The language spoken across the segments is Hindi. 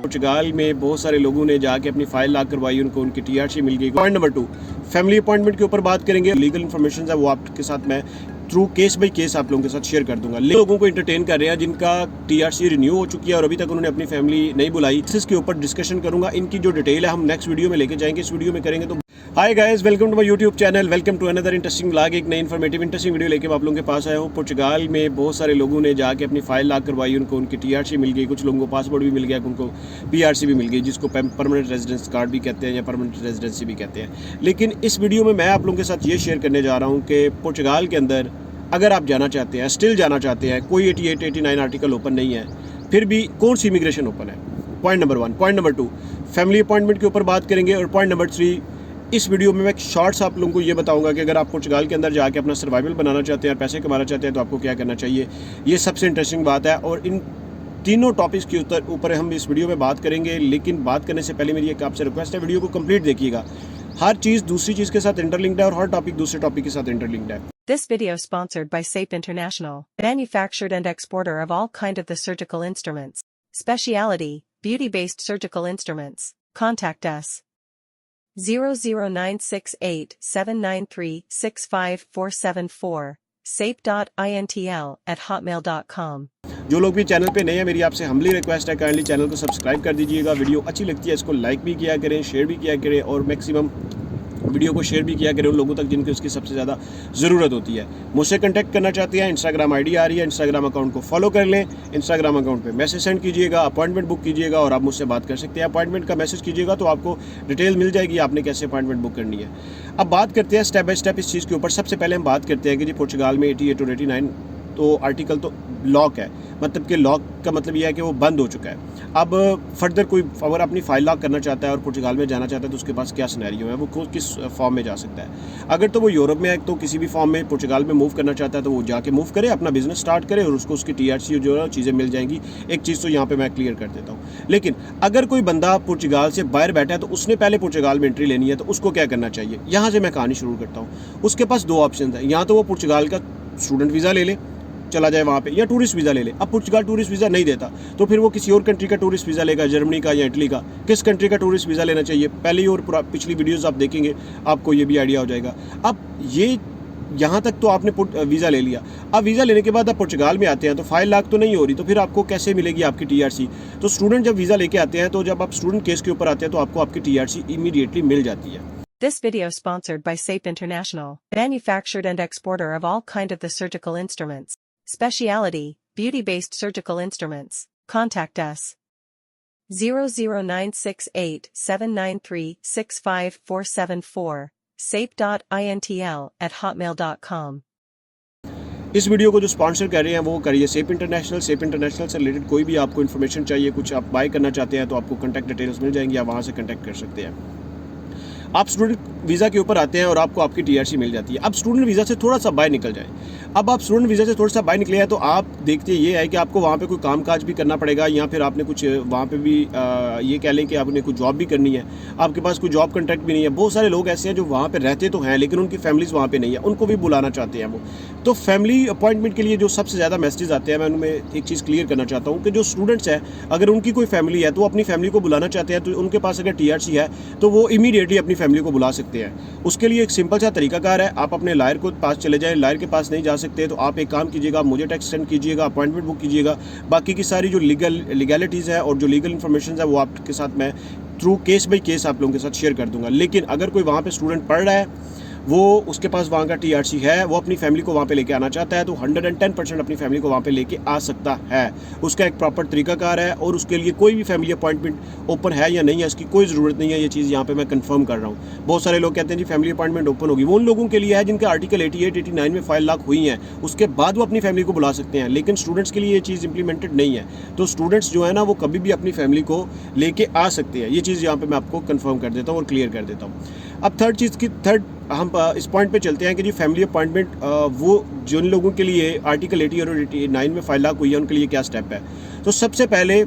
पुर्तगाल में बहुत सारे लोगों ने जाके अपनी फाइल लॉक करवाई, उनको उनकी टीआरसी मिल गई। पॉइंट नंबर 2, फैमिली अपॉइंटमेंट के ऊपर बात करेंगे। लीगल इन्फॉर्मेशन है वो आपके साथ मैं थ्रू केस बाई केस आप लोगों के साथ शेयर कर दूंगा। लोगों को एंटरटेन कर रहे हैं जिनका टीआरसी रिन्यू हो चुकी है और अभी तक उन्होंने अपनी फैमिली नहीं बुलाई, इसके ऊपर डिस्कशन करूंगा। इनकी जो डिटेल है हम नेक्स्ट वीडियो में लेके जाएंगे। इस वीडियो में करेंगे तो hi guys, welcome to my YouTube channel, welcome to another interesting vlog. एक नई इन्फॉर्मेटिव इंटरेस्टिंग वीडियो लेके मैं आप लोगों के पास आया हूँ। पुर्तगाल में बहुत सारे लोगों ने जाके अपनी फाइल लॉक करवाई, उनको उनकी टीआरसी मिल गई, कुछ लोगों को पासपोर्ट भी मिल गया, उनको पीआरसी भी मिल गई, जिसको परमानेंट रेजिडेंस कार्ड भी कहते हैं या परमानेंट रेजिडेंसी भी कहते हैं। लेकिन इस वीडियो में मैं आप लोगों के साथ ये शेयर करने जा रहा हूँ कि पुर्तगाल के अंदर अगर आप जाना चाहते हैं, स्टिल जाना चाहते हैं, कोई 88, 89 आर्टिकल ओपन नहीं है, फिर भी कौन सी इमिग्रेशन ओपन है। Point number 1। Point number 2, family appointment के ऊपर बात करेंगे। और पॉइंट नंबर 3, इस वीडियो में मैं शॉर्ट्स आप लोगों को ये बताऊंगा कि अगर आप पुर्तगाल के अंदर जाके अपना सर्वाइवल बनाना चाहते हैं, पैसे कमाना चाहते हैं, तो आपको क्या करना चाहिए। ये सबसे इंटरेस्टिंग बात है और इन तीनों टॉपिक्स के ऊपर हम इस वीडियो में बात करेंगे। लेकिन बात करने से पहले मेरी एक आपसे रिक्वेस्ट है, वीडियो को कंप्लीट देखिएगा। हर चीज़ दूसरी चीज़ के साथ इंटरलिंक्ड है और हर टॉपिक दूसरे टॉपिक के साथ इंटरलिंक्ड है। This video sponsored by SAPE International, manufactured and exporter of all kind of the surgical instruments. Speciality, beauty-based surgical instruments. Contact us. 00968-793-65474, sape.intl@hotmail.com. जो लोग भी चैनल पे नए हैं, मेरी आपसे हम्बली रिक्वेस्ट है, काइंडली चैनल को सब्सक्राइब कर दीजिएगा। वीडियो अच्छी लगती है इसको लाइक भी किया करें, शेयर भी किया करें और मैक्सिमम वीडियो को शेयर भी किया करें उन लोगों तक जिनको इसकी सबसे ज़्यादा ज़रूरत होती है। मुझसे कांटेक्ट करना चाहते हैं, इंस्टाग्राम आईडी आ रही है, इंस्टाग्राम अकाउंट को फॉलो कर लें। इंस्टाग्राम अकाउंट पे मैसेज सेंड कीजिएगा, अपॉइंटमेंट बुक कीजिएगा और आप मुझसे बात कर सकते हैं। अपॉइंटमेंट का मैसेज कीजिएगा तो आपको डिटेल मिल जाएगी आपने कैसे अपॉइंटमेंट बुक करनी है। अब बात करते हैं स्टेप बाय स्टेप इस चीज़ के ऊपर। सबसे पहले हम बात करते हैं कि जी पुर्तगाल में 88 और 89 तो आर्टिकल तो लॉक है, मतलब कि लॉक का मतलब यह है कि वो बंद हो चुका है। अब फर्दर कोई अगर अपनी फाइल लॉक करना चाहता है और पुर्तगाल में जाना चाहता है तो उसके पास क्या सिनेरियो है, वो किस फॉर्म में जा सकता है। अगर तो वो यूरोप में है तो किसी भी फॉर्म में पुर्तगाल में मूव करना चाहता है तो वो जाके मूव करे, अपना बिजनेस स्टार्ट करे और उसको उसकी टीआरसी जो है चीज़ें मिल जाएंगी। एक चीज़ तो यहाँ पर मैं क्लियर कर देता हूँ। लेकिन अगर कोई बंदा पुर्तगाल से बाहर बैठा है तो उसने पहले पुर्तगाल में एंट्री लेनी है, तो उसको क्या करना चाहिए, यहाँ से मैं कहानी शुरू करता हूँ। उसके पास दो ऑप्शन है, या तो वो पुर्तगाल का स्टूडेंट वीज़ा ले ले, चला जाए वहाँ पे, या टूरिस्ट वीज़ा ले ले। अब पुर्तगाल टूरिस्ट वीज़ा नहीं देता तो फिर वो किसी और कंट्री का टूरिस्ट वीज़ा लेगा, जर्मनी का या इटली का। किस कंट्री का टूरिस्ट वीज़ा लेना चाहिए, पहली और पिछली वीडियोस आप देखेंगे आपको ये भी आइडिया हो जाएगा। अब ये यहाँ तक तो आपने वीज़ा ले लिया। अब वीज़ा लेने के बाद आप पुर्तगाल में आते हैं तो फाइल लॉक तो नहीं हो रही, तो फिर आपको कैसे मिलेगी आपकी टीआरसी। तो स्टूडेंट जब वीज़ा लेके आते हैं, तो जब आप स्टूडेंट केस के ऊपर आते हैं तो आपको आपकी टीआरसी इमीडिएटली मिल जाती है। This video sponsored by SAPE International, manufactured and exporter of all kind of the surgical instruments. Speciality, beauty-based surgical instruments. Contact us. 00968-793-65474, sape.intl@hotmail.com. इस वीडियो को जो स्पॉन्सर कर रहे हैं वो करिए सेप इंटरनेशनल। सेप इंटरनेशनल से रिलेटेड कोई भी आपको इन्फॉर्मेशन चाहिए, कुछ आप बाय करना चाहते हैं तो आपको कॉन्टैक्ट डिटेल्स मिल जाएंगी, आप वहाँ से कॉन्टैक्ट कर सकते हैं। आप स्टूडेंट वीज़ा के ऊपर आते हैं और आपको आपकी टीआरसी मिल जाती है। अब स्टूडेंट वीज़ा से थोड़ा सा बाहर निकल जाए, अब आप स्टूडेंट वीज़ा से थोड़ा सा बाहर निकले हैं तो आप देखते ये है कि आपको वहाँ पे कोई कामकाज भी करना पड़ेगा, या फिर आपने कुछ वहाँ पे भी ये कह लें कि आपने कुछ जॉब भी करनी है, आपके पास कोई जॉब कॉन्ट्रैक्ट भी नहीं है। बहुत सारे लोग ऐसे हैं जो वहाँ पे रहते तो हैं लेकिन उनकी फैमिलीज़ वहाँ पे नहीं है, उनको भी बुलाना चाहते हैं वो। तो फैमिली अपॉइंटमेंट के लिए जो सबसे ज़्यादा मैसेजेस आते हैं, मैं उनमें एक चीज़ क्लियर करना चाहता हूँ कि जो स्टूडेंट्स हैं अगर उनकी कोई फैमिली है तो वो अपनी फैमिली को बुलाना चाहते हैं, तो उनके पास अगर टीआरसी है तो वो इमीडिएटली अपनी फैमिली को बुला सकते हैं। उसके लिए एक सिंपल सा तरीकाकार है, आप अपने लॉयर को पास चले जाएं। लॉयर के पास नहीं जा सकते तो आप एक काम कीजिएगा, मुझे टेक्स्ट सेंड कीजिएगा, अपॉइंटमेंट बुक कीजिएगा। बाकी की सारी जो लीगलिटीज़ है और जो लीगल इन्फॉर्मेशन है वो आपके साथ मैं थ्रू केस बाई केस आप लोगों के साथ शेयर कर दूंगा। लेकिन अगर कोई वहाँ पे स्टूडेंट पढ़ रहा है, वो उसके पास वहाँ का टीआरसी है, वो अपनी फैमिली को वहाँ पे लेके आना चाहता है, तो 110% अपनी फैमिली को वहाँ पे लेके आ सकता है। उसका एक प्रॉपर तरीकाकार है और उसके लिए कोई भी फैमिली अपॉइंटमेंट ओपन है या नहीं है इसकी कोई ज़रूरत नहीं है। ये चीज़ यहाँ पे मैं कंफर्म कर रहा हूँ। बहुत सारे लोग कहते हैं जी फैमिली अपॉइंटमेंट ओपन होगी, वो उन लोगों के लिए है जिनके आर्टिकल 88, 89 में फाइल लॉक हुई हैं, उसके बाद वो अपनी फैमिली को बुला सकते हैं। लेकिन स्टूडेंट्स के लिए ये चीज़ इंप्लीमेंटेड नहीं है, तो स्टूडेंट्स जो है ना वो कभी भी अपनी फैमिली को लेके आ सकते हैं। ये चीज़ यहाँ पर मैं आपको कन्फर्म कर देता हूँ और क्लियर कर देता हूँ। अब थर्ड हम इस पॉइंट पे चलते हैं कि जी फैमिली अपॉइंटमेंट वो जिन लोगों के लिए आर्टिकल 80 और 89 में फाइल लॉक हुई है उनके लिए क्या स्टेप है। तो सबसे पहले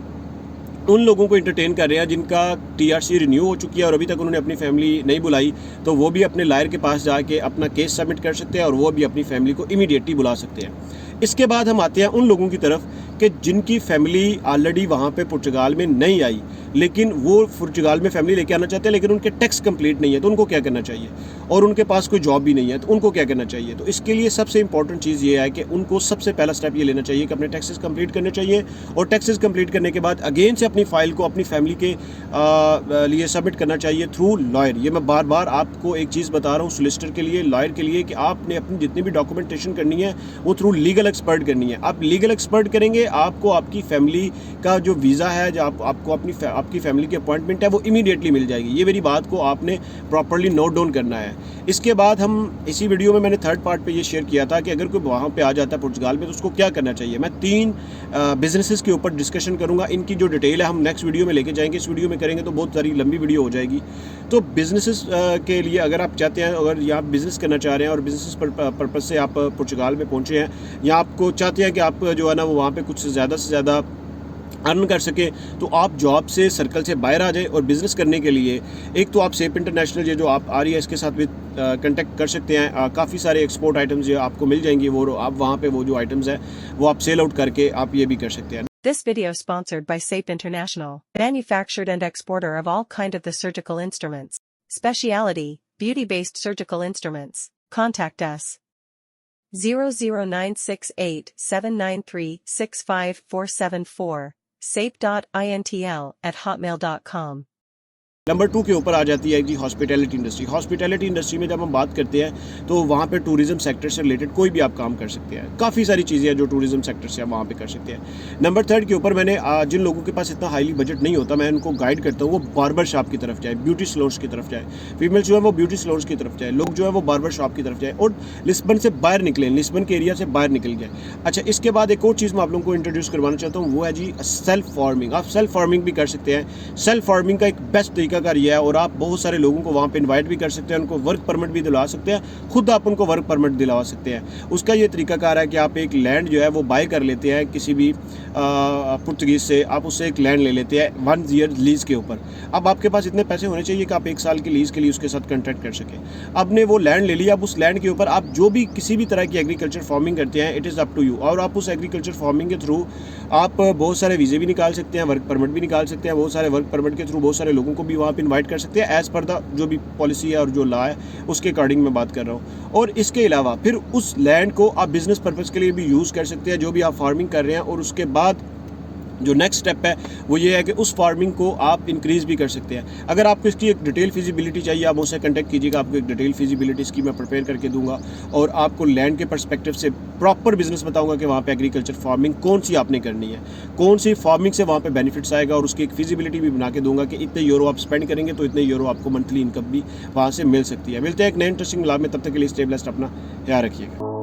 उन लोगों को एंटरटेन कर रहे हैं जिनका टीआरसी रिन्यू हो चुकी है और अभी तक उन्होंने अपनी फैमिली नहीं बुलाई, तो वो भी अपने लॉयर के पास जाके अपना केस सबमिट कर सकते हैं और वो भी अपनी फैमिली को इमीडिएटली बुला सकते हैं। इसके बाद हम आते हैं उन लोगों की तरफ कि जिनकी फैमिली ऑलरेडी वहाँ पे पुर्तगाल में नहीं आई, लेकिन वो पुर्तगाल में फैमिली लेके आना चाहते हैं, लेकिन उनके टैक्स कंप्लीट नहीं है, तो उनको क्या करना चाहिए, और उनके पास कोई जॉब भी नहीं है, तो उनको क्या करना चाहिए। तो इसके लिए सबसे इंपॉर्टेंट चीज़ ये है कि उनको सबसे पहला स्टेप ये लेना चाहिए कि अपने टैक्सेस कंप्लीट करने चाहिए, और टैक्सेस कंप्लीट करने के बाद अगेन से अपनी फाइल को अपनी फैमिली के लिए सबमिट करना चाहिए थ्रू लॉयर। ये मैं बार बार आपको एक चीज़ बता रहा हूँ सोलिसिटर के लिए, लॉयर के लिए, कि आपने अपनी जितनी भी डॉक्यूमेंटेशन करनी है वो थ्रू लीगल एक्सपर्ट करनी है। आप लीगल एक्सपर्ट करेंगे, आपको आपकी फैमिली का जो वीज़ा है, जो आपको आपकी फैमिली की अपॉइंटमेंट है, वो इमीडिएटली मिल जाएगी। ये मेरी बात को आपने प्रॉपर्ली नोट डाउन करना है। इसके बाद हम इसी वीडियो में मैंने थर्ड पार्ट पे ये शेयर किया था कि अगर कोई वहाँ पे आ जाता है पुर्तगाल में तो उसको क्या करना चाहिए। मैं 3 बिजनेसेस के ऊपर डिस्कशन करूँगा, इनकी जो डिटेल है हम नेक्स्ट वीडियो में लेके जाएंगे। इस वीडियो में करेंगे तो बहुत सारी लंबी वीडियो हो जाएगी। तो बिजनेसेस के लिए अगर आप चाहते हैं, अगर या आप बिज़नेस करना चाह रहे हैं और बिजनेस पर्पज़ से आप पुर्तगाल में पहुँचे हैं, या आपको चाहते हैं कि आप जो है ना वो वहाँ पे कुछ ज़्यादा से ज़्यादा अर्न कर सके, तो आप जॉब से सर्कल से बाहर आ जाए और बिज़नेस करने के लिए एक तो आप सेप इंटरनेशनल जो आप आ रही है इसके साथ भी कांटेक्ट कर सकते हैं। काफ़ी सारे एक्सपोर्ट आइटम्स जो आपको मिल जाएंगी, वो आप वहाँ पे वो जो आइटम्स हैं वो आप सेल आउट करके आप ये भी कर सकते हैं। This video sponsored by SAPE International, manufactured and exporter of all kind of the surgical instruments. Speciality, beauty-based surgical instruments. Contact us. 00968-793-65474, sape.intl@hotmail.com. Number 2 के ऊपर आ जाती है जी हॉस्पिटैलिटी इंडस्ट्री। हॉस्पिटैलिटी इंडस्ट्री में जब हम बात करते हैं तो वहाँ पे टूरिज़्म सेक्टर से रिलेटेड कोई भी आप काम कर सकते हैं। काफ़ी सारी चीज़ें हैं जो टूरिज़्म सेक्टर से आप वहाँ पे कर सकते हैं। नंबर 3 के ऊपर मैंने जिन लोगों के पास इतना हाईली बजट नहीं होता, मैं उनको गाइड करता हूँ वो बार्बर शॉप की तरफ जाए, ब्यूटी सैलून्स की तरफ जाए। फीमेल जो है वो ब्यूटी सैलून्स की तरफ जाए, लोग जो है वो बार्बर शॉप की तरफ जाए और लिस्बन से बाहर निकलें, लिस्बन के एरिया से बाहर निकल जाए। अच्छा, इसके बाद एक और चीज़ मैं आप लोगों को इंट्रोड्यूस करवाना चाहता हूँ, वो है जी सेल्फ फार्मिंग। आप सेल्फ फार्मिंग भी कर सकते हैं। सेल्फ फार्मिंग का एक बेस्ट तरीकाकार ये है, और आप बहुत सारे लोगों को वहाँ पे इनवाइट भी कर सकते हैं, उनको वर्क परमिट भी दिलवा सकते हैं, खुद आप उनको वर्क परमिट दिलवा सकते हैं। उसका ये तरीकाकार है कि आप एक लैंड जो है वो बाय कर लेते हैं किसी भी पुर्तगीज़ से, आप उससे एक लैंड ले लेते हैं 1 ईयर लीज़ के ऊपर। अब आपके पास इतने पैसे होने चाहिए कि आप 1 साल की लीज़ के लिए उसके साथ कॉन्ट्रैक्ट कर सकें। आपने वो लैंड ले लिया, अब उस लैंड के ऊपर आप जो भी किसी भी तरह की एग्रीकल्चर फार्मिंग करते हैं, it is up to you. और आप उस एग्रीकल्चर फार्मिंग के थ्रू आप बहुत सारे वीज़े भी निकाल सकते हैं, वर्क परमिट भी निकाल सकते हैं। बहुत सारे वर्क परमिट के थ्रू बहुत सारे लोगों को भी वहाँ पर इन्वाइट कर सकते हैं, एज़ पर द जो भी पॉलिसी है और जो लॉ है उसके अकॉर्डिंग मैं बात कर रहा हूँ। और इसके अलावा फिर उस लैंड को आप बिज़नेस पर्पज़ के लिए भी यूज़ कर सकते हैं, जो भी आप फार्मिंग कर रहे हैं। और उसके बाद जो नेक्स्ट स्टेप है वो ये है कि उस फार्मिंग को आप इंक्रीज़ भी कर सकते हैं। अगर आपको इसकी एक डिटेल फिजिबिलिटी चाहिए, आप मुझसे कांटेक्ट कीजिएगा, आपको एक डिटेल फिजिबिलिटी इसकी मैं प्रिपेयर करके दूंगा और आपको लैंड के पर्सपेक्टिव से प्रॉपर बिजनेस बताऊंगा कि वहाँ पे एग्रीकल्चर फार्मिंग कौन सी आपने करनी है, कौन सी फार्मिंग से वहाँ पे बेनिफिट्स आएगा, और उसकी एक फिजिबिलिटी भी बना के दूंगा कि इतने यूरो आप स्पेंड करेंगे तो इतने यूरो आपको मंथली इनकम भी वहाँ से मिल सकती है। मिलते हैं एक नए इंटरेस्टिंग लाभ में, तब तक के लिए स्टे ब्लेस्ड, अपना ख्याल रखिएगा।